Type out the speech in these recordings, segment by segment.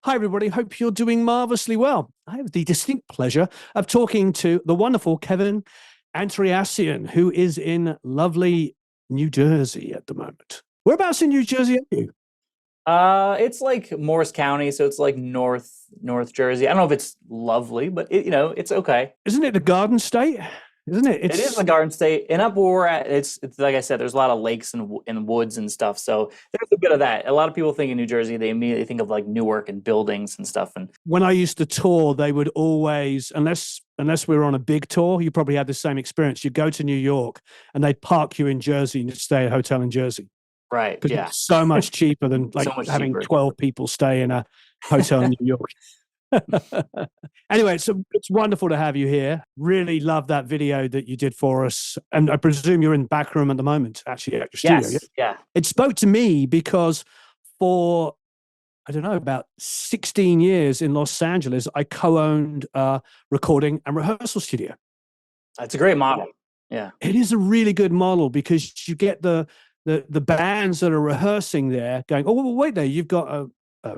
Hi, everybody. Hope you're doing marvelously well. I have the distinct pleasure of talking to the wonderful Kevin Antreassian, who is in lovely New Jersey at the moment. Whereabouts in New Jersey are you? It's like Morris County, so it's like North Jersey. I don't know if it's lovely, but it's okay. Isn't it the Garden State? Isn't it? It is the Garden State, and up where we're at, it's like I said, there's a lot of lakes and woods and stuff. So there's a bit of that. A lot of people think in New Jersey, they immediately think of like Newark and buildings and stuff. And When I used to tour, they would always, unless we were on a big tour, you probably had the same experience. You'd go to New York and they'd park you in Jersey and you'd stay at a hotel in Jersey right, because yeah, it's so much cheaper than like so much having cheaper. 12 people stay in a hotel in New York. Anyway, so it's wonderful to have you here. Really love that video that you did for us. And I presume you're in the back room at the moment, actually, at your studio. Yes, yeah. It spoke to me because for, I don't know, about 16 years in Los Angeles, I co-owned a recording and rehearsal studio. It's a great model. Yeah, It is a really good model because you get the bands that are rehearsing there going, oh, well, wait there, you've got a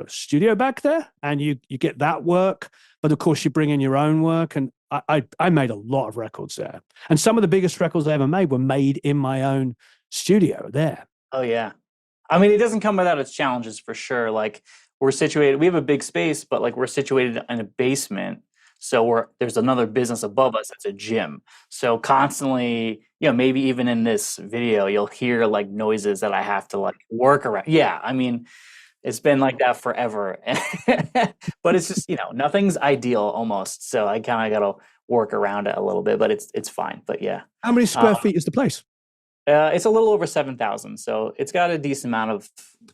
studio back there, and you get that work, but of course you bring in your own work. And I made a lot of records there, and some of the biggest records I ever made were made in my own studio there. oh yeah. I mean, it doesn't come without its challenges for sure. Like we have a big space, but like we're situated in a basement. So there's another business above us that's a gym. So constantly, maybe even in this video, you'll hear like noises that I have to like work around. Yeah, I mean, it's been like that forever. But it's just, nothing's ideal almost. So I kind of got to work around it a little bit, but it's fine. But yeah. How many square feet is the place? It's a little over 7,000, so it's got a decent amount of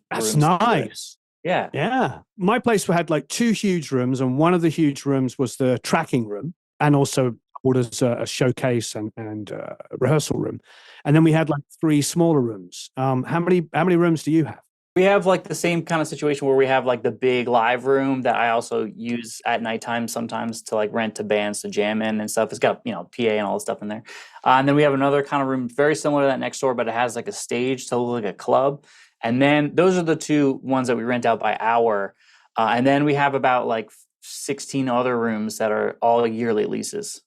That's rooms. nice. Yeah. Yeah. My place had like two huge rooms, and one of the huge rooms was the tracking room and also as a showcase and a rehearsal room. And then we had like three smaller rooms. How many rooms do you have? We have like the same kind of situation where we have like the big live room that I also use at nighttime sometimes to like rent to bands to jam in and stuff. It's got, PA and all the stuff in there. And then we have another kind of room very similar to that next door, but it has like a stage to look like a club. And then those are the two ones that we rent out by hour. And then we have about like 16 other rooms that are all yearly leases.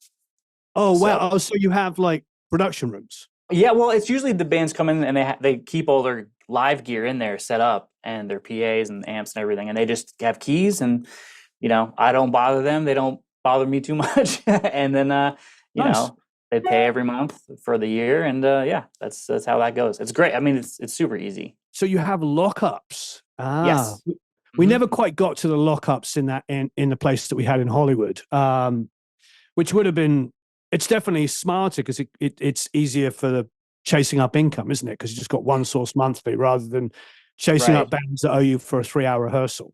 Oh, So wow. Oh, so you have like production rooms. yeah, well, it's usually the bands come in and they keep all their live gear in there set up and their PAs and amps and everything, and they just have keys and I don't bother them, they don't bother me too much, and then Nice. they pay every month for the year, and yeah, that's how that goes. It's great. I mean, it's super easy. So you have lockups. Yes. We Hmm. never quite got to the lockups in the place that we had in Hollywood, which would have been. It's definitely smarter because it's easier for the chasing up income, isn't it? Because you just got one source monthly rather than chasing up Right. bands that owe you for a 3-hour rehearsal.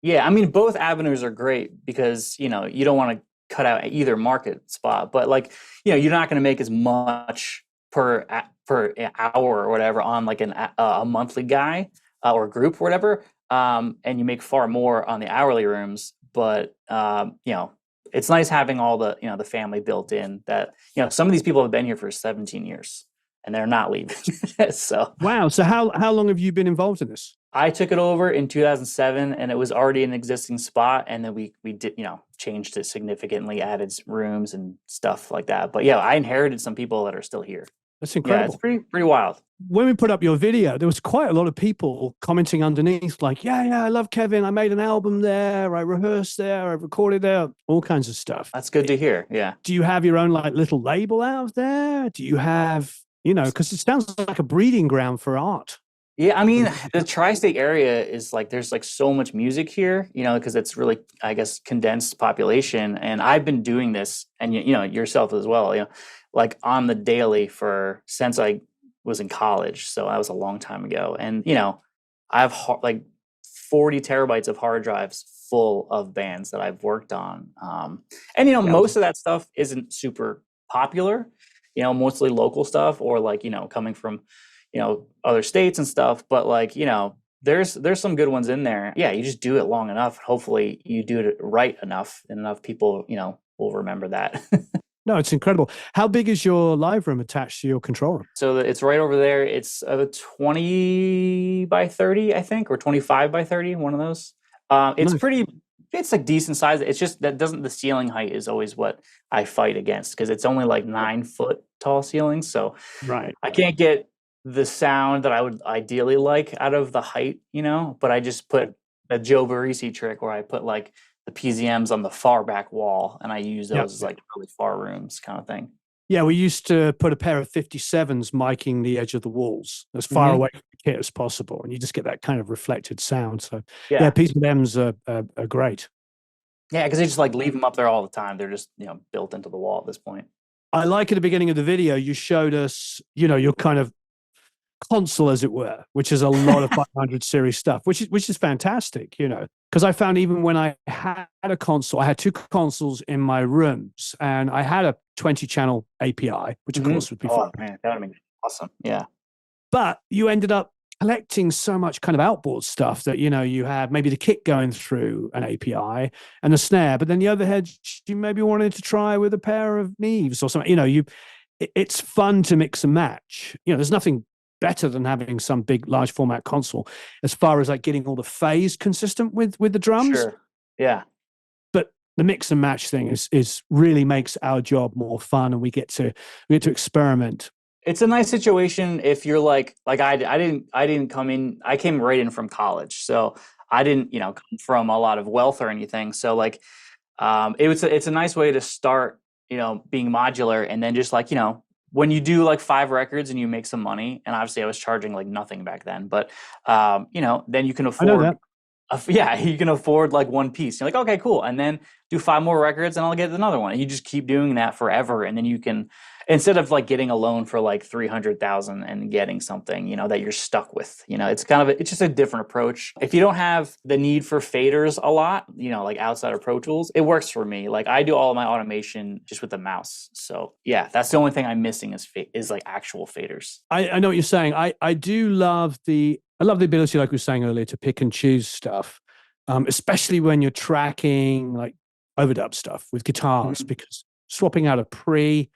Yeah, I mean, both avenues are great because, you don't want to cut out either market spot, but like, you're not going to make as much per hour or whatever on like a monthly guy or group or whatever. And you make far more on the hourly rooms, but it's nice having all the family built in that, some of these people have been here for 17 years and they're not leaving. So Wow. So how long have you been involved in this? I took it over in 2007 and it was already an existing spot. And then we did, changed it significantly, added rooms and stuff like that. But yeah, I inherited some people that are still here. That's Yeah, it's incredible. pretty wild. When we put up your video, there was quite a lot of people commenting underneath, like, yeah, I love Kevin. I made an album there. I rehearsed there. I recorded there. All kinds of stuff. That's good to hear. Yeah. Do you have your own like little label out there? Do you have, because it sounds like a breeding ground for art. Yeah, I mean, the tri-state area is like there's like so much music here, because it's really, I guess, condensed population. And I've been doing this, and yourself as well, like on the daily since I was in college. So that was a long time ago. And I have like 40 terabytes of hard drives full of bands that I've worked on. And Yeah. most of that stuff isn't super popular, mostly local stuff or like, coming from other states and stuff, but like, there's some good ones in there. Yeah, you just do it long enough. Hopefully you do it right enough and enough people, will remember that. No, it's incredible. How big is your live room attached to your control room? So it's right over there. It's a 20 by 30, I think, or 25 by 30, one of those. It's Nice. pretty. It's like decent size. It's just that doesn't the ceiling height is always what I fight against because it's only like 9 foot tall ceilings, so Right. I can't get the sound that I would ideally like out of the height, But I just put a Joe Barresi trick where I put like the PZMs on the far back wall, and I use Yeah. those as like really far rooms kind of thing. Yeah, we used to put a pair of 57s miking the edge of the walls as far Hmm. away from the kit as possible, and you just get that kind of reflected sound. So, yeah, Yeah, PCMs are great. yeah, because they just like leave them up there all the time. They're just built into the wall at this point. I like at the beginning of the video, you showed us, your kind of console, as it were, which is a lot of 500 series stuff, which is fantastic, because I found even when I had a console, I had two consoles in my rooms, and I had a 20 channel API, which of course would be Oh fine. man, that would have been awesome. Yeah. But you ended up collecting so much kind of outboard stuff that you had maybe the kick going through an API and the snare, but then the overhead you maybe wanted to try with a pair of Neves or something. It's fun to mix and match. There's nothing better than having some big large format console as far as like getting all the phase consistent with the drums. Sure. Yeah. But the mix and match thing is really makes our job more fun, and we get to experiment. It's a nice situation if you're like I didn't come in. I came right in from college, so I didn't come from a lot of wealth or anything. So like it's a nice way to start being modular, and then just like when you do like 5 records and you make some money, and obviously I was charging like nothing back then, but then you can I know afford that. yeah, you can afford like one piece. You're like, okay, cool. And then do 5 more records and I'll get another one. And you just keep doing that forever. And then you can, instead of like getting a loan for like 300,000 and getting something, that you're stuck with, it's just a different approach. If you don't have the need for faders a lot, like outside of Pro Tools, it works for me. Like I do all of my automation just with the mouse. So yeah, that's the only thing I'm missing is like actual faders. I know what you're saying. I do love the ability, like we were saying earlier, to pick and choose stuff, especially when you're tracking like overdub stuff with guitars, Mhm. because swapping out a pre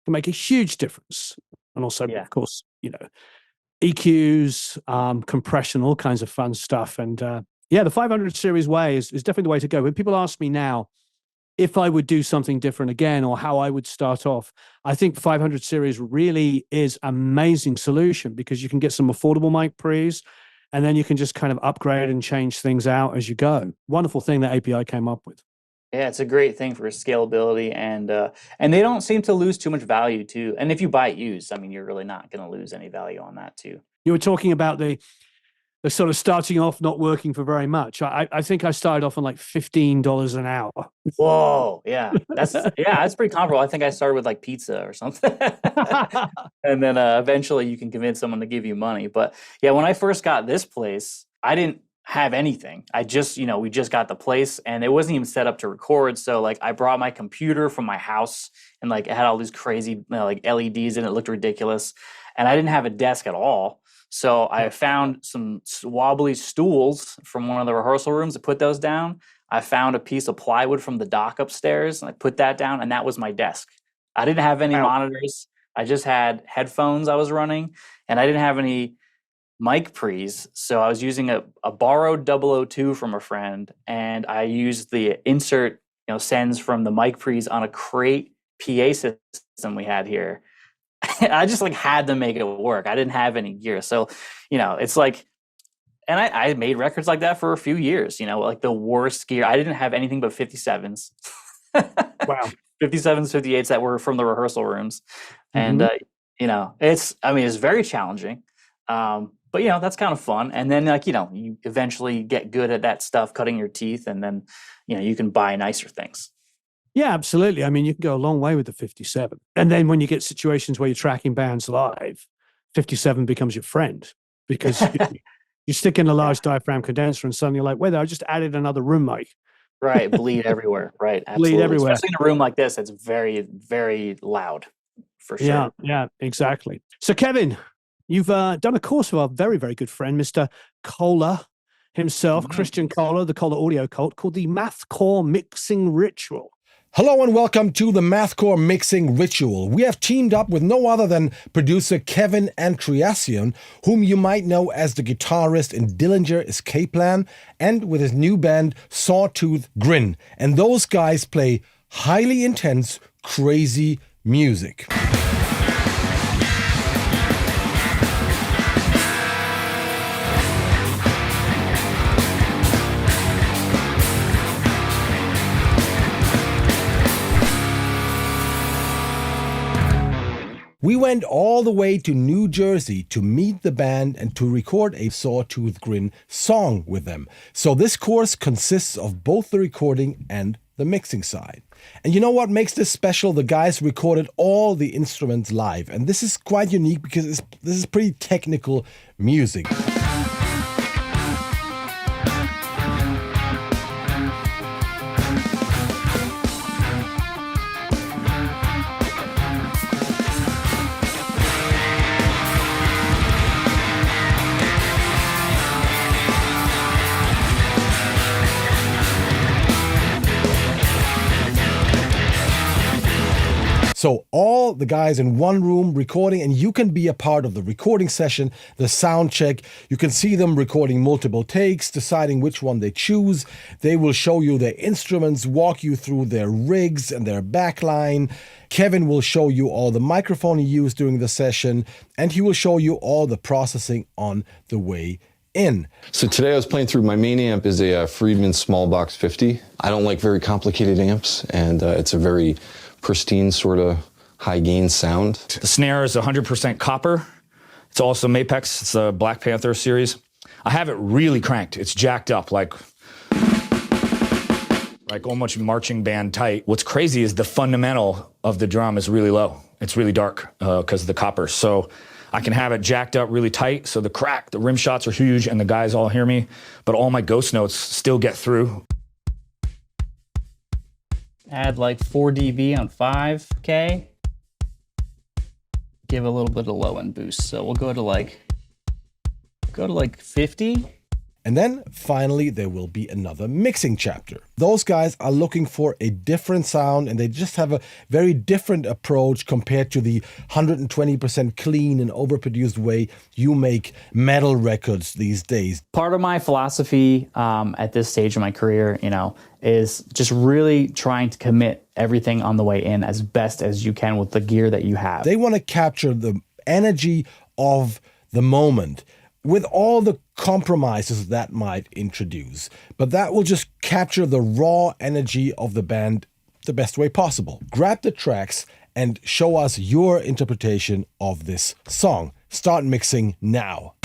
can make a huge difference. And also, Yeah. of course, EQs, compression, all kinds of fun stuff. And yeah, the 500 series way is definitely the way to go. When people ask me now if I would do something different again or how I would start off, I think 500 series really is an amazing solution because you can get some affordable mic pre's, and then you can just kind of upgrade and change things out as you go. Wonderful thing that API came up with. Yeah, it's a great thing for scalability, and they don't seem to lose too much value too. And if you buy it used, I mean, you're really not going to lose any value on that too. You were talking about the sort of starting off not working for very much. I think I started off on like $15 an hour. Whoa, that's pretty comparable. I think I started with like pizza or something, and then eventually you can convince someone to give you money. But yeah, when I first got this place, I didn't have anything. I just, we just got the place and it wasn't even set up to record. So like I brought my computer from my house and like it had all these crazy like LEDs and it looked ridiculous. And I didn't have a desk at all. So I found some wobbly stools from one of the rehearsal rooms. I put those down. I found a piece of plywood from the dock upstairs and I put that down and that was my desk. I didn't have any Wow. monitors. I just had headphones I was running and I didn't have any mic pre's. So I was using a borrowed 002 from a friend, and I used the insert, sends from the mic pre's on a crate PA system we had here. I just like had to make it work. I didn't have any gear. So, it's like, and I made records like that for a few years, like the worst gear. I didn't have anything but 57s. Wow. 57s, 58s that were from the rehearsal rooms. And, Mhm. it's very challenging. But that's kind of fun. And then like, you eventually get good at that stuff, cutting your teeth, and then, you can buy nicer things. Yeah, absolutely. I mean, you can go a long way with the 57. And then when you get situations where you're tracking bands live, 57 becomes your friend because you stick in a Yeah. large diaphragm condenser and suddenly you're like, wait, I just added another room mic. Right. Bleed everywhere. Right. Bleed Absolutely. everywhere. Especially in a room like this, it's very, very loud for Yeah, sure. yeah, exactly. So, Kevin, you've done a course with our very, very good friend, Mr. Kohler himself, Mhm. Christian Kohler, the Kohler audio cult, called the Mathcore Mixing Ritual. Hello and welcome to the Mathcore Mixing Ritual. We have teamed up with no other than producer Kevin Antreassian, whom you might know as the guitarist in Dillinger Escape Plan, and with his new band Sawtooth Grin. And those guys play highly intense, crazy music. We went all the way to New Jersey to meet the band and to record a Sawtooth Grin song with them. So this course consists of both the recording and the mixing side. And you know what makes this special? The guys recorded all the instruments live. And this is quite unique because this is pretty technical music. So all the guys in one room recording, and you can be a part of the recording session, the sound check. You can see them recording multiple takes, deciding which one they choose. They will show you their instruments, walk you through their rigs and their backline. Kevin will show you all the microphone he used during the session, and he will show you all the processing on the way in. So today I was playing through, my main amp is a Friedman Small Box 50. I don't like very complicated amps, and it's a very pristine sort of high gain sound. The snare is 100% copper. It's also Mapex. It's a Black Panther series. I have it really cranked. It's jacked up like almost marching band tight. What's crazy is the fundamental of the drum is really low. It's really dark because of the copper. So I can have it jacked up really tight. So the crack, the rim shots are huge and the guys all hear me, but all my ghost notes still get through. Add like 4 dB on 5K. Give a little bit of low end boost. So we'll go to like 50. And then finally, there will be another mixing chapter. Those guys are looking for a different sound, and they just have a very different approach compared to the 120% clean and overproduced way you make metal records these days. Part of my philosophy at this stage of my career, is just really trying to commit everything on the way in as best as you can with the gear that you have. They want to capture the energy of the moment with all the compromises that might introduce. But that will just capture the raw energy of the band the best way possible. Grab the tracks and show us your interpretation of this song. Start mixing now.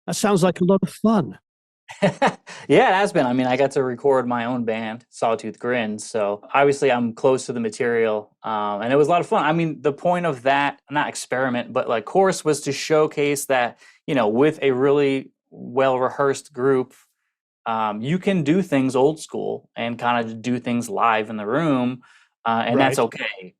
That sounds like a lot of fun. Yeah, it has been. I mean, I got to record my own band, Sawtooth Grin. So obviously I'm close to the material. And it was a lot of fun. I mean, the point of that, not experiment, but like course was to showcase that, with a really well-rehearsed group, you can do things old school and kind of do things live in the room. And Right. that's okay.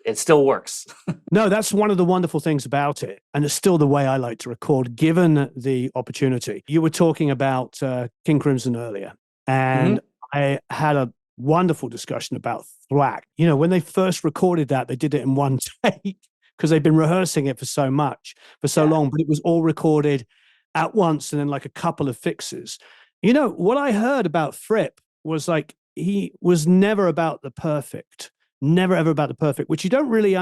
It still works. No, that's one of the wonderful things about it. And it's still the way I like to record, given the opportunity. You were talking about King Crimson earlier, and I had a wonderful discussion about thwack. When they first recorded that, they did it in one take because they've been rehearsing it for so long, but it was all recorded at once and then like a couple of fixes. What I heard about Fripp was like, he was never about the perfect. Never ever about the perfect, which you don't really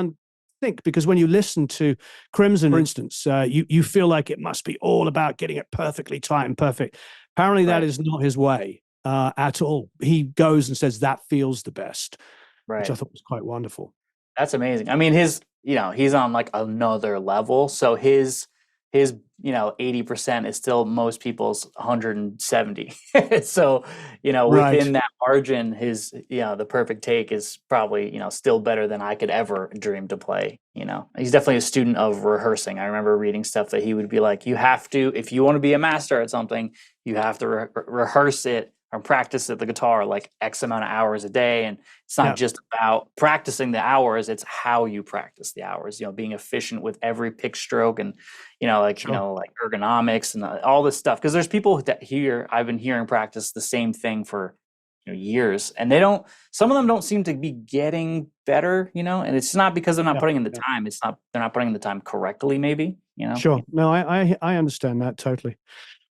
think, because when you listen to Crimson, for instance, you feel like it must be all about getting it perfectly tight and perfect. Apparently, that is not his way at all. He goes and says that feels the best, which I thought was quite wonderful. That's amazing. I mean, he's on like another level. So his 80% is still most people's 170. So, within that margin, his, the perfect take is probably, still better than I could ever dream to play. He's definitely a student of rehearsing. I remember reading stuff that he would be like, you have to, if you want to be a master at something, You have to rehearse it or practice at the guitar like X amount of hours a day. And it's not just about practicing the hours, it's how you practice the hours, being efficient with every pick stroke and, like ergonomics and all this stuff. Because there's people that I've been hearing practice the same thing for years, and some of them don't seem to be getting better, and it's not because they're not putting in the time. They're not putting in the time correctly, maybe, Sure. No, I understand that totally.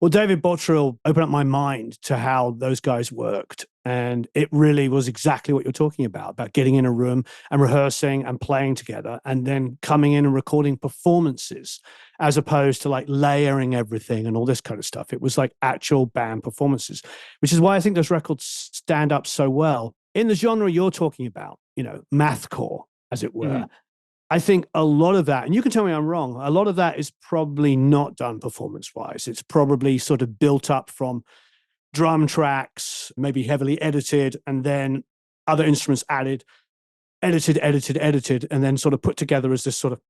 Well, David Bottrill opened up my mind to how those guys worked. And it really was exactly what you're talking about getting in a room and rehearsing and playing together and then coming in and recording performances as opposed to like layering everything and all this kind of stuff. It was like actual band performances, which is why I think those records stand up so well. In the genre you're talking about, mathcore, as it were, mm-hmm. I think a lot of that, and you can tell me I'm wrong, a lot of that is probably not done performance-wise. It's probably sort of built up from drum tracks, maybe heavily edited, and then other instruments added, edited, and then sort of put together as this sort of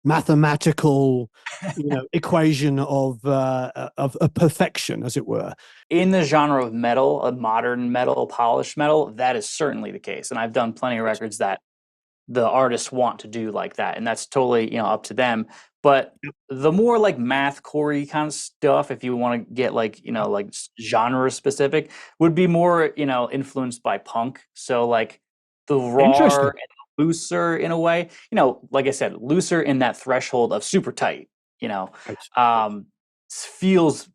mathematical, equation of perfection, as it were. In the genre of metal, a modern metal, polished metal, that is certainly the case. And I've done plenty of records that the artists want to do like that, and that's totally up to them. But the more like mathcore kind of stuff, if you want to get like like genre specific, would be more influenced by punk. So like the raw and looser in a way, like I said, looser in that threshold of super tight. Feels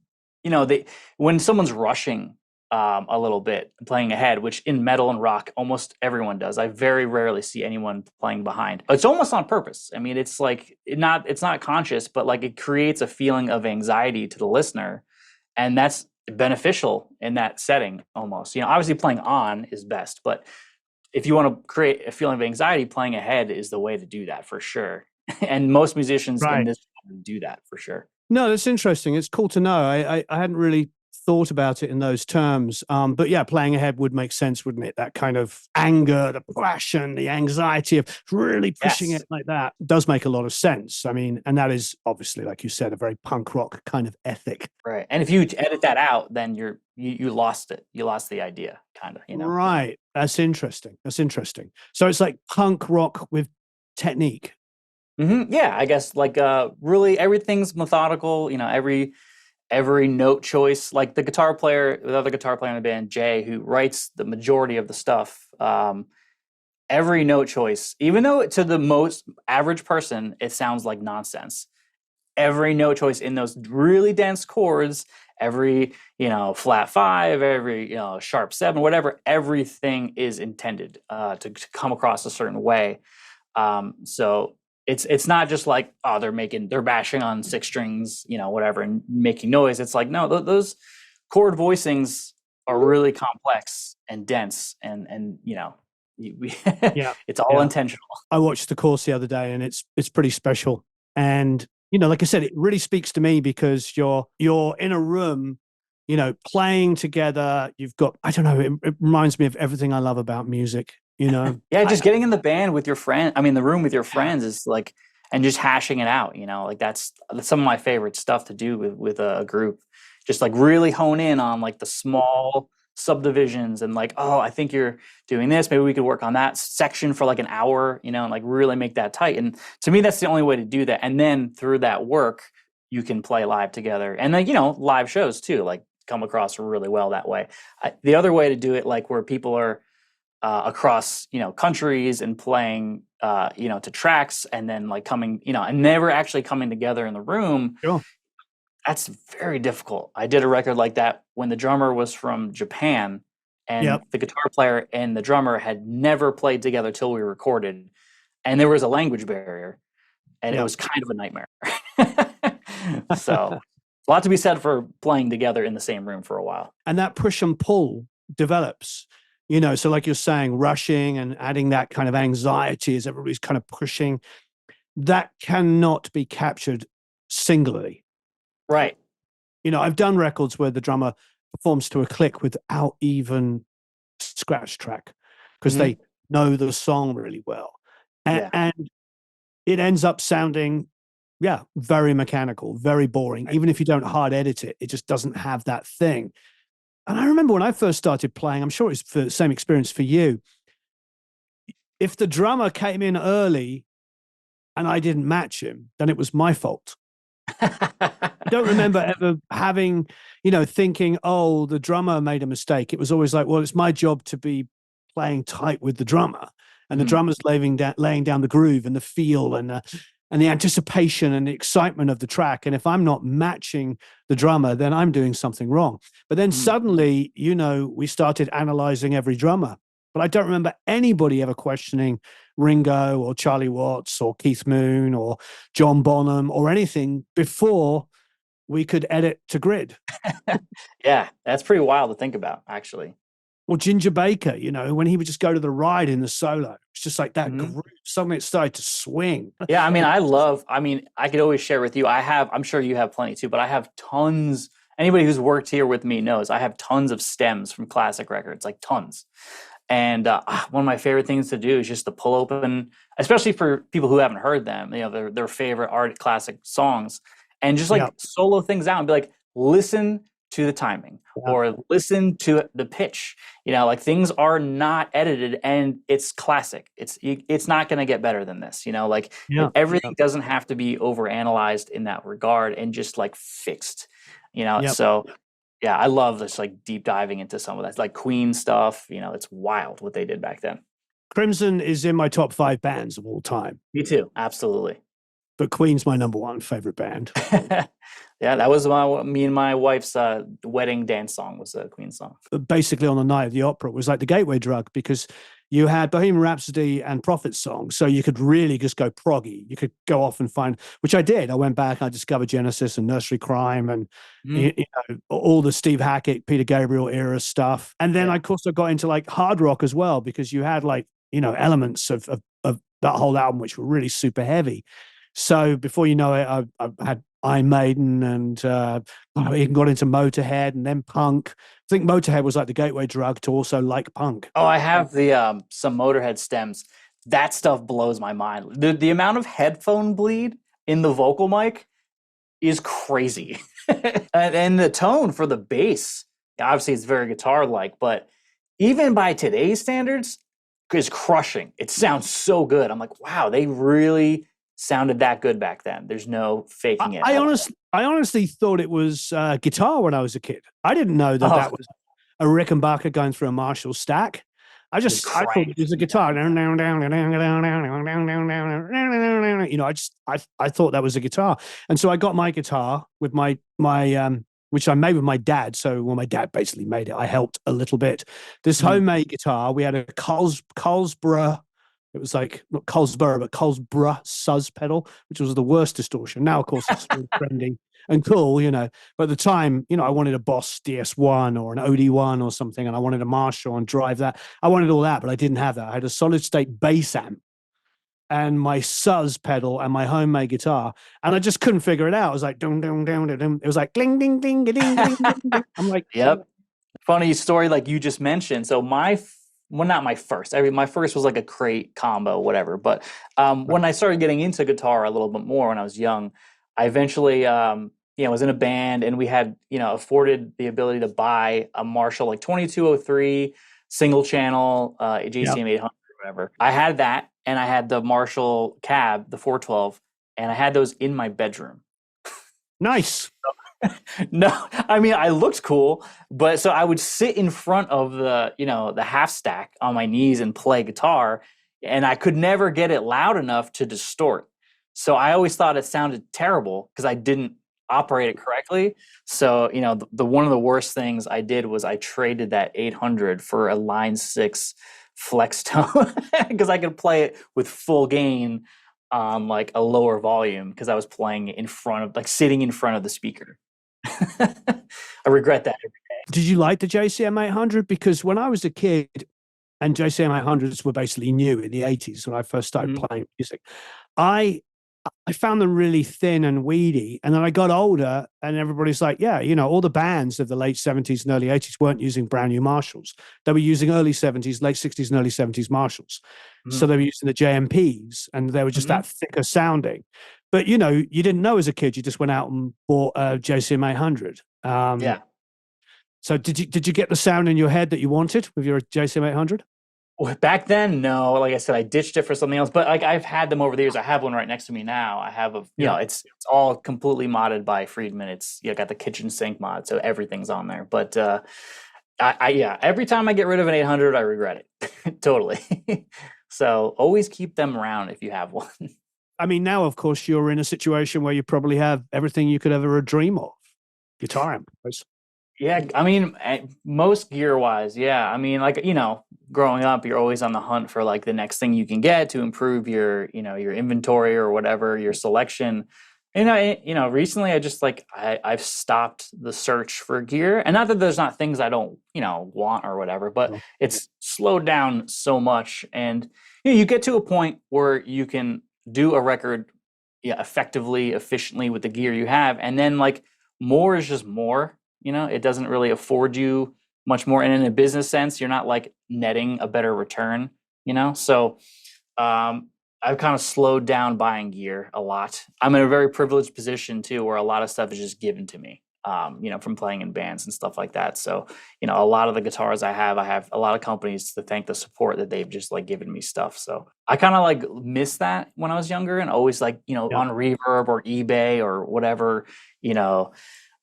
when someone's rushing a little bit, playing ahead, which in metal and rock almost everyone does. I very rarely see anyone playing behind. It's almost on purpose. I mean, it's like it's not conscious, but like it creates a feeling of anxiety to the listener, and that's beneficial in that setting almost. Obviously playing on is best, but if you want to create a feeling of anxiety, playing ahead is the way to do that for sure. And most musicians in this do that for sure. No, that's interesting. It's cool to know. I hadn't really thought about it in those terms. But yeah, playing ahead would make sense, wouldn't it? That kind of anger, the passion, the anxiety of really pushing it like that does make a lot of sense. I mean, and that is obviously, like you said, a very punk rock kind of ethic. Right. And if you edit that out, then you lost it. You lost the idea, kind of, Right. That's interesting. So it's like punk rock with technique. Mm-hmm. Yeah, I guess like really everything's methodical, every note choice, like the other guitar player in the band, Jay, who writes the majority of the stuff, every note choice, even though to the most average person, it sounds like nonsense. Every note choice in those really dense chords, every, flat 5, every, sharp 7, whatever, everything is intended to come across a certain way. So it's not just like, oh, they're bashing on 6 strings, whatever, and making noise. It's like, no, those chord voicings are really complex and dense, and it's all intentional. I watched the course the other day, and it's pretty special. And like I said, it really speaks to me because you're in a room, playing together. You've got, I don't know, it reminds me of everything I love about music. Yeah, just getting in the band with your friend. I mean, the room with your friends is like, and just hashing it out. Like that's some of my favorite stuff to do with a group. Just like really hone in on like the small subdivisions and like, oh, I think you're doing this. Maybe we could work on that section for like an hour. And like really make that tight. And to me, that's the only way to do that. And then through that work, you can play live together. And then live shows too, like come across really well that way. The other way to do it, like where people are across countries and playing to tracks and then like coming and never actually coming together in the room. Sure. That's very difficult. I did a record like that when the drummer was from Japan and the guitar player and the drummer had never played together till we recorded, and there was a language barrier, and it was kind of a nightmare. So a lot to be said for playing together in the same room for a while. And that push and pull develops. So like you're saying, rushing and adding that kind of anxiety as everybody's kind of pushing, that cannot be captured singularly. Right. I've done records where the drummer performs to a click without even scratch track because they know the song really well. And it ends up sounding Yeah, very mechanical, very boring. Even if you don't hard edit it, it just doesn't have that thing. And I remember when I first started playing, I'm sure it's the same experience for you. If the drummer came in early and I didn't match him, then it was my fault. I don't remember ever having, thinking, oh, the drummer made a mistake. It was always like, well, it's my job to be playing tight with the drummer, and the drummer's laying down the groove and the feel and the anticipation and the excitement of the track. And if I'm not matching the drummer, then I'm doing something wrong. But then suddenly, we started analyzing every drummer. But I don't remember anybody ever questioning Ringo or Charlie Watts or Keith Moon or John Bonham or anything before we could edit to grid. Yeah, that's pretty wild to think about, actually. Or Ginger Baker, when he would just go to the ride in the solo. It's just like that groove. Suddenly it started to swing. Yeah, I could always share with you. I'm sure you have plenty too, but I have tons. Anybody who's worked here with me knows I have tons of stems from classic records, like tons. And one of my favorite things to do is just to pull open, especially for people who haven't heard them, their favorite art classic songs, and just solo things out and be like, listen to the timing or listen to the pitch. Things are not edited and it's classic. It's not going to get better than this. Everything doesn't have to be overanalyzed in that regard and just like fixed. So. Yeah, I love this deep diving into some of that, like Queen stuff. It's wild what they did back then. Crimson is in my top 5 bands of all time. Me too, absolutely. But Queen's my number 1 favorite band. Yeah, that was me and my wife's wedding dance song was a Queen song. Basically, on the night of the opera, it was like the gateway drug because you had Bohemian Rhapsody and Prophet songs, so you could really just go proggy. You could go off and find, which I did. I went back, I discovered Genesis and Nursery Crime and all the Steve Hackett, Peter Gabriel era stuff. And then I also got into hard rock as well because you had elements of that whole album which were really super heavy. So before you know it, I had Iron Maiden and I even got into Motorhead and then punk. I think Motorhead was like the gateway drug to also like punk. Oh, I have the some Motorhead stems. That stuff blows my mind. The amount of headphone bleed in the vocal mic is crazy. and the tone for the bass, obviously it's very guitar-like, but even by today's standards, is crushing. It sounds so good. I'm like, wow, they really sounded that good back then. There's no faking it. I honestly thought it was guitar when I was a kid. I didn't know that was a Rickenbacker going through a Marshall stack. I thought it was a guitar. I thought that was a guitar. And so I got my guitar with my which I made with my dad. So my dad basically made it. I helped a little bit. This homemade guitar, we had a Carlsbad. It was like not Carlsbad, but Carlsbad Suzz pedal, which was the worst distortion. Now, of course, it's really trendy and cool, But at the time, I wanted a Boss DS1 or an OD1 or something, and I wanted a Marshall and drive that. I wanted all that, but I didn't have that. I had a solid state bass amp and my Suzz pedal and my homemade guitar, and I just couldn't figure it out. I was like, dum dum dum dum. It was like ding ding ding ding ding ding. I'm like, yep. Funny story, like you just mentioned. So not my first. My first was like a crate combo, whatever. But when I started getting into guitar a little bit more when I was young, I eventually, was in a band, and we had, afforded the ability to buy a Marshall like 2203 single channel, JCM 800 or whatever. I had that, and I had the Marshall cab, the 412, and I had those in my bedroom. Nice. No, I looked cool, but so I would sit in front of the half stack on my knees and play guitar, and I could never get it loud enough to distort. So I always thought it sounded terrible because I didn't operate it correctly. So, the one of the worst things I did was I traded that 800 for a Line 6 flex tone because I could play it with full gain on like a lower volume because I was playing in front of sitting in front of the speaker. I regret that every day. Did you like the JCM 800? Because when I was a kid, and JCM 800s were basically new in the 80s when I first started playing music, I found them really thin and weedy. And then I got older, and everybody's like, yeah, all the bands of the late 70s and early 80s weren't using brand new Marshalls. They were using early 70s, late 60s and early 70s Marshalls. So they were using the JMPs, and they were just that thicker sounding. But you didn't know as a kid. You just went out and bought a JCM 800. Yeah. So did you get the sound in your head that you wanted with your JCM 800? Well, back then, no. Like I said, I ditched it for something else. But like I've had them over the years. I have one right next to me now. I have it's all completely modded by Friedman. It's got the kitchen sink mod, so everything's on there. But every time I get rid of an 800, I regret it totally. So always keep them around if you have one. I mean, now of course you're in a situation where you probably have everything you could ever dream of, guitar amplifiers. Yeah, I mean, most gear-wise, yeah. I mean, like, growing up, you're always on the hunt for like the next thing you can get to improve your, your inventory or whatever, your selection. And recently I just I've stopped the search for gear. And not that there's not things I don't, want or whatever, but it's slowed down so much. And you get to a point where you can do a record effectively, efficiently with the gear you have. And then like more is just more. It doesn't really afford you much more. And in a business sense, you're not like netting a better return, So I've kind of slowed down buying gear a lot. I'm in a very privileged position too, where a lot of stuff is just given to me, from playing in bands and stuff like that. So, a lot of the guitars I have a lot of companies to thank the support that they've just like given me stuff. So I kind of like miss that when I was younger and always like, on Reverb or eBay or whatever,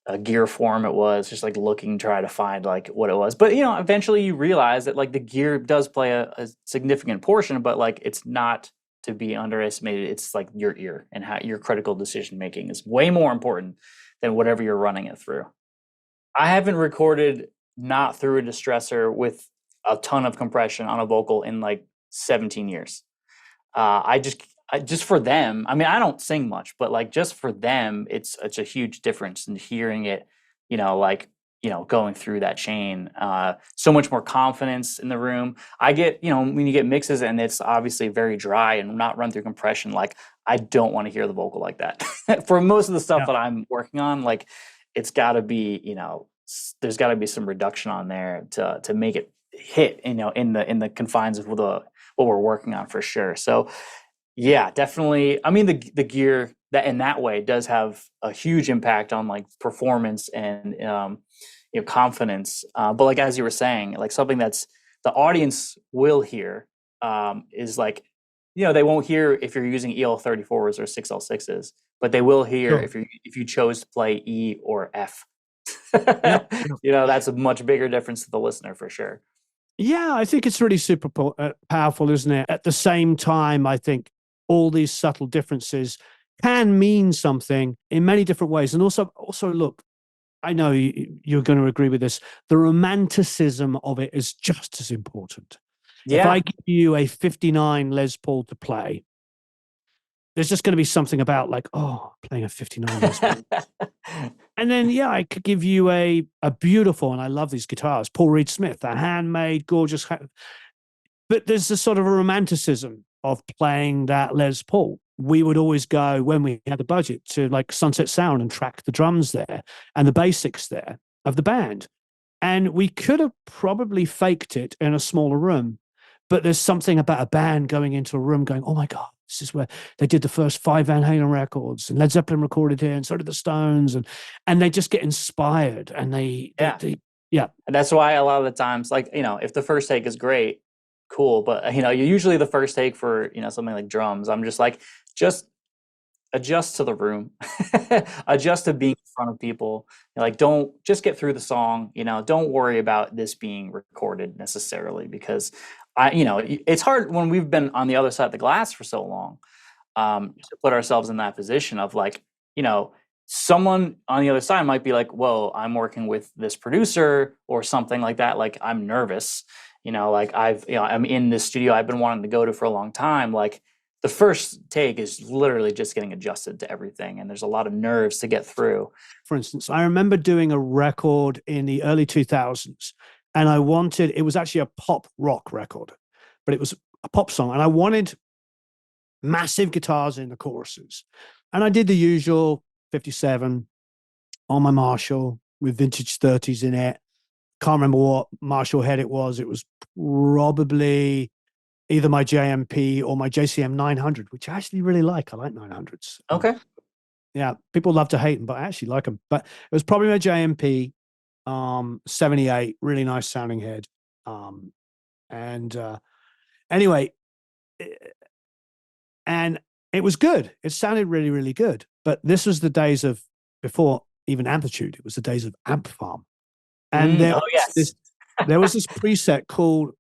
a gear form it was, just like looking, try to find like what it was. But eventually you realize that like the gear does play a significant portion, but like it's not to be underestimated. It's like your ear and how your critical decision making is way more important than whatever you're running it through. I haven't recorded not through a distressor with a ton of compression on a vocal in like 17 years. Just for them, I mean, I don't sing much, but like just for them, it's a huge difference in hearing it, going through that chain. So much more confidence in the room. I get, when you get mixes and it's obviously very dry and not run through compression, like I don't want to hear the vocal like that. For most of the stuff that I'm working on, like it's got to be, there's got to be some reduction on there to make it hit, in the confines of what we're working on for sure. So. Yeah, definitely. I mean, the gear that in that way does have a huge impact on like performance and confidence. But like as you were saying, like something that's the audience will hear is like they won't hear if you're using EL34s or 6L6s, but they will hear if you chose to play E or F. That's a much bigger difference to the listener for sure. Yeah, I think it's really super powerful, isn't it? At the same time, I think all these subtle differences can mean something in many different ways. And also look, I know you're going to agree with this. The romanticism of it is just as important. Yeah. If I give you a 59 Les Paul to play, there's just going to be something about like, playing a 59 Les Paul. And then, I could give you a beautiful, and I love these guitars, Paul Reed Smith, a handmade, gorgeous. But there's a sort of a romanticism of playing that Les Paul. We would always go, when we had the budget, to like Sunset Sound and track the drums there and the basics there of the band. And we could have probably faked it in a smaller room. But there's something about a band going into a room going, oh my God, this is where they did the first 5 Van Halen records, and Led Zeppelin recorded here, and so did the Stones, and they just get inspired, and they. And that's why a lot of the times, like, if the first take is great, cool, but usually the first take for something like drums, I'm just like, just adjust to the room, adjust to being in front of people. Like, don't just get through the song. Don't worry about this being recorded necessarily, because it's hard when we've been on the other side of the glass for so long to put ourselves in that position of like, someone on the other side might be like, whoa, I'm working with this producer or something like that. Like, I'm nervous, like I'm in this studio I've been wanting to go to for a long time. Like, the first take is literally just getting adjusted to everything. And there's a lot of nerves to get through. For instance, I remember doing a record in the early 2000s, and it was actually a pop rock record, but it was a pop song. And I wanted massive guitars in the choruses. And I did the usual 57 on my Marshall with vintage 30s in it. Can't remember what Marshall head it was. It was probably either my JMP or my JCM 900, which I actually really like. I like 900s. Okay. Yeah, people love to hate them, but I actually like them. But it was probably my JMP 78, really nice sounding head. And anyway, and it was good. It sounded really, really good. But this was the days of before even Amplitude. It was the days of Amp Farm. And there was this preset called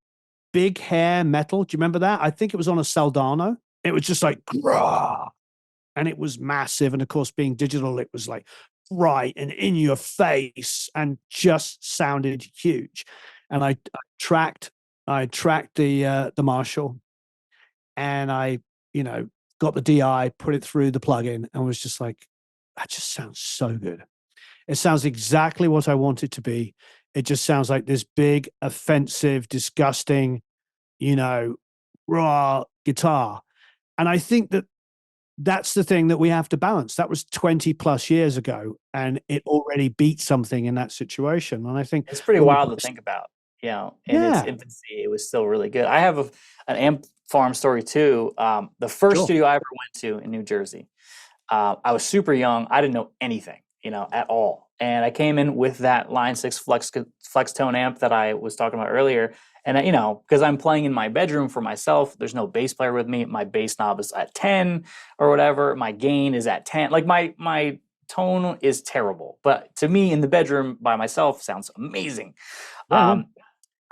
Big Hair Metal. Do you remember that? I think it was on a Saldano. It was just like, grah, and it was massive. And of course, being digital, it was like bright and in your face and just sounded huge. And I tracked the Marshall, and I, got the DI, put it through the plugin, and was just like, that just sounds so good. It sounds exactly what I want it to be. It just sounds like this big, offensive, disgusting, raw guitar. And I think that's the thing that we have to balance. That was 20 plus years ago, and it already beat something in that situation. And I think it's pretty wild to think about. In its infancy, it was still really good. I have an amp farm story too. The first studio I ever went to in New Jersey, I was super young. I didn't know anything, at all. And I came in with that Line 6 flex tone amp that I was talking about earlier. And, because I'm playing in my bedroom for myself, there's no bass player with me. My bass knob is at 10 or whatever. My gain is at 10. Like my tone is terrible. But to me, in the bedroom by myself, sounds amazing. Yeah.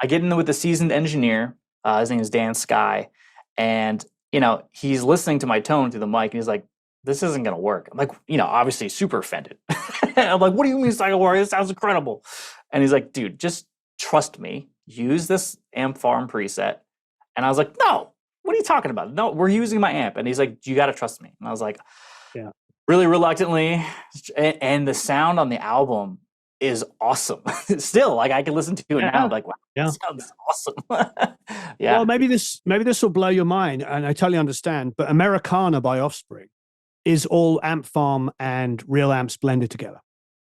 I get in with the seasoned engineer. His name is Dan Sky. And, he's listening to my tone through the mic. And he's like, this isn't going to work. I'm like, obviously super offended. I'm like, what do you mean it's not going to work? This sounds incredible. And he's like, dude, just trust me. Use this amp farm preset. And I was like, no, what are you talking about? No, we're using my amp. And he's like, you got to trust me. And I was like, yeah, really reluctantly. And the sound on the album is awesome. Still, like I can listen to it now. I'm like, wow, this sounds awesome. Yeah. Well, maybe this will blow your mind, and I totally understand. But Americana by Offspring is all amp farm and real amps blended together.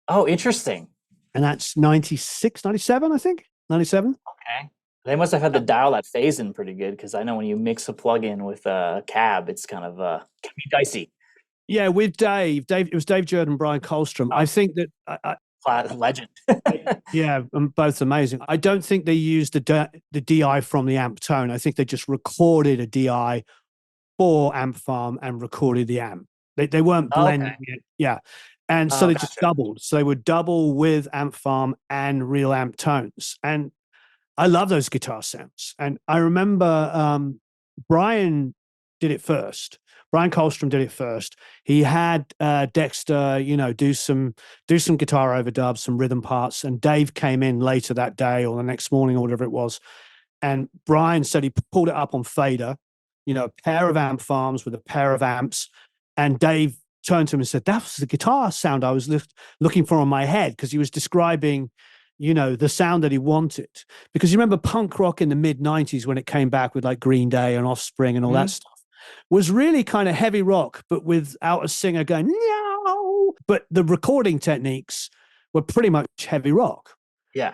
Oh, interesting. And that's 96, 97, I think. 97. Okay. They must have had to dial that phase in pretty good, because I know when you mix a plug-in with a cab, it's kind of can be dicey. Yeah, with Dave, it was Dave Jurd and Brian Kolstrom. I think that legend. Yeah, both amazing. I don't think they used the DI from the amp tone. I think they just recorded a DI for amp farm and recorded the amp. They weren't blending it. Yeah. And so they just doubled. So they would double with amp farm and real amp tones. And I love those guitar sounds. And I remember Brian did it first. Brian Kolstrom did it first. He had Dexter, do some guitar overdubs, some rhythm parts, and Dave came in later that day or the next morning or whatever it was. And Brian said he pulled it up on fader, a pair of amp farms with a pair of amps. And Dave turned to him and said, that was the guitar sound I was looking for on my head, because he was describing, the sound that he wanted. Because you remember punk rock in the mid-90s when it came back with like Green Day and Offspring and all that stuff, was really kind of heavy rock, but without a singer going, no. But the recording techniques were pretty much heavy rock. Yeah.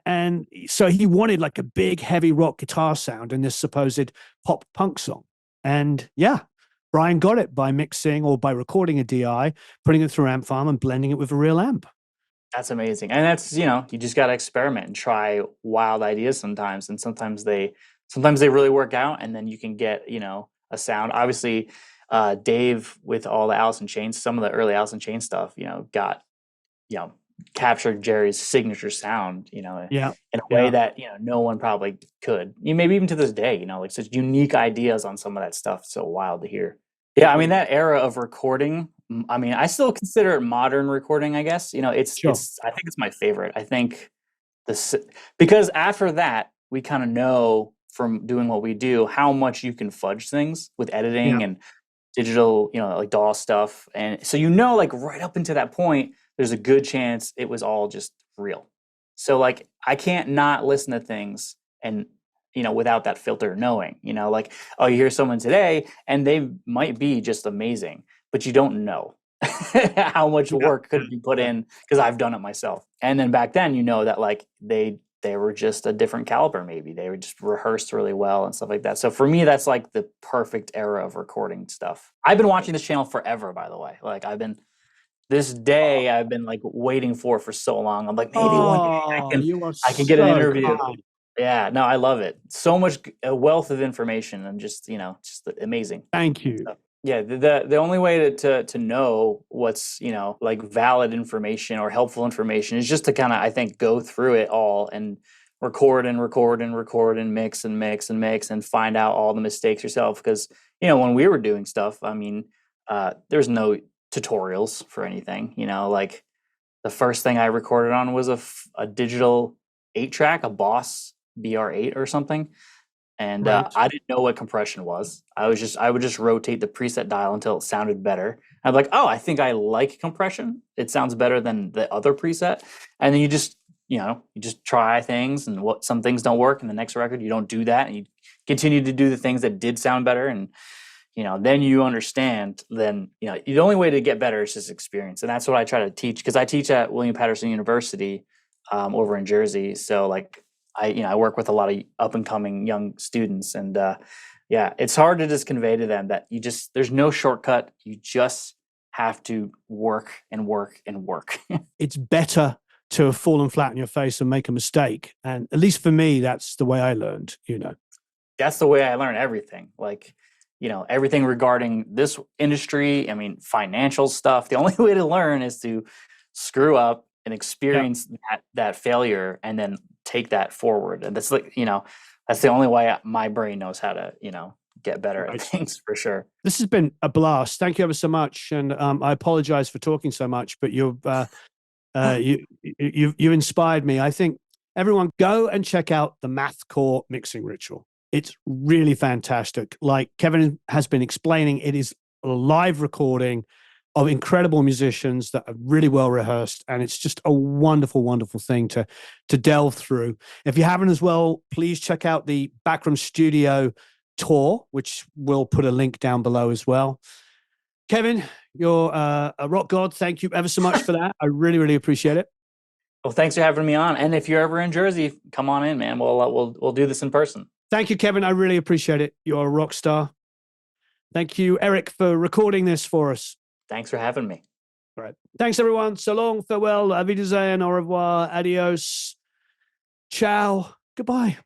And so he wanted like a big heavy rock guitar sound in this supposed pop punk song. And yeah, Brian got it by mixing or by recording a DI, putting it through amp farm and blending it with a real amp. That's amazing. And that's, you just got to experiment and try wild ideas sometimes. And sometimes they really work out, and then you can get, a sound. Obviously, Dave, with all the Alice in Chains, some of the early Alice in Chains stuff, captured Jerry's signature sound, in a way that, no one probably could. Maybe even to this day, like such unique ideas on some of that stuff. So wild to hear. Yeah, I mean, that era of recording, I still consider it modern recording, I guess. It's I think it's my favorite. I think because after that, we kind of know from doing what we do how much you can fudge things with editing and digital, like DAW stuff. And so, like right up into that point, there's a good chance it was all just real. So like, I can't not listen to things and, without that filter knowing, like, oh, you hear someone today and they might be just amazing, but you don't know how much work could be put in, because I've done it myself. And then back then, that like they they were just a different caliber. Maybe they were just rehearsed really well and stuff like that. So for me, that's like the perfect era of recording stuff. I've been watching this channel forever, by the way. Like this day I've been like waiting for so long. I'm like, maybe one day you are I can get an so interview. kind. Yeah, no, I love it. So much a wealth of information and just just amazing. Thank you. So, yeah, the only way to know what's like valid information or helpful information is just to kind of, I think, go through it all and record and record and record and mix and mix and mix and find out all the mistakes yourself. Because when we were doing stuff, I mean, there's no tutorials for anything. Like the first thing I recorded on was a digital 8-track, a Boss BR8 or something. And Right. I didn't know what compression was. I would just rotate the preset dial until it sounded better. I'm like, oh, I think I like compression. It sounds better than the other preset. And then you just try things, and some things don't work. And the next record, you don't do that, and you continue to do the things that did sound better. And then you understand. Then the only way to get better is just experience, and that's what I try to teach, because I teach at William Patterson University over in Jersey. So like, I work with a lot of up and coming young students, and it's hard to just convey to them that there's no shortcut. You just have to work and work and work. It's better to have fallen flat on your face and make a mistake. And at least for me, that's the way I learned, That's the way I learn everything. Like, everything regarding this industry. I mean, financial stuff. The only way to learn is to screw up and experience that failure, and then take that forward. And that's like, that's the only way my brain knows how to, get better at things, for sure. This has been a blast. Thank you ever so much. And I apologize for talking so much, but you inspired me. I think everyone go and check out the Mathcore mixing ritual. It's really fantastic. Like Kevin has been explaining, it is a live recording of incredible musicians that are really well rehearsed, and it's just a wonderful, wonderful thing to delve through. If you haven't as well, please check out the Backroom Studio tour, which we'll put a link down below as well. Kevin, you're a rock god. Thank you ever so much for that. I really, really appreciate it. Well, thanks for having me on. And if you're ever in Jersey, come on in, man. We'll do this in person. Thank you, Kevin. I really appreciate it. You're a rock star. Thank you, Eric, for recording this for us. Thanks for having me. All right. Thanks, everyone. So long, farewell, auf Wiedersehen, au revoir, adios, ciao, goodbye.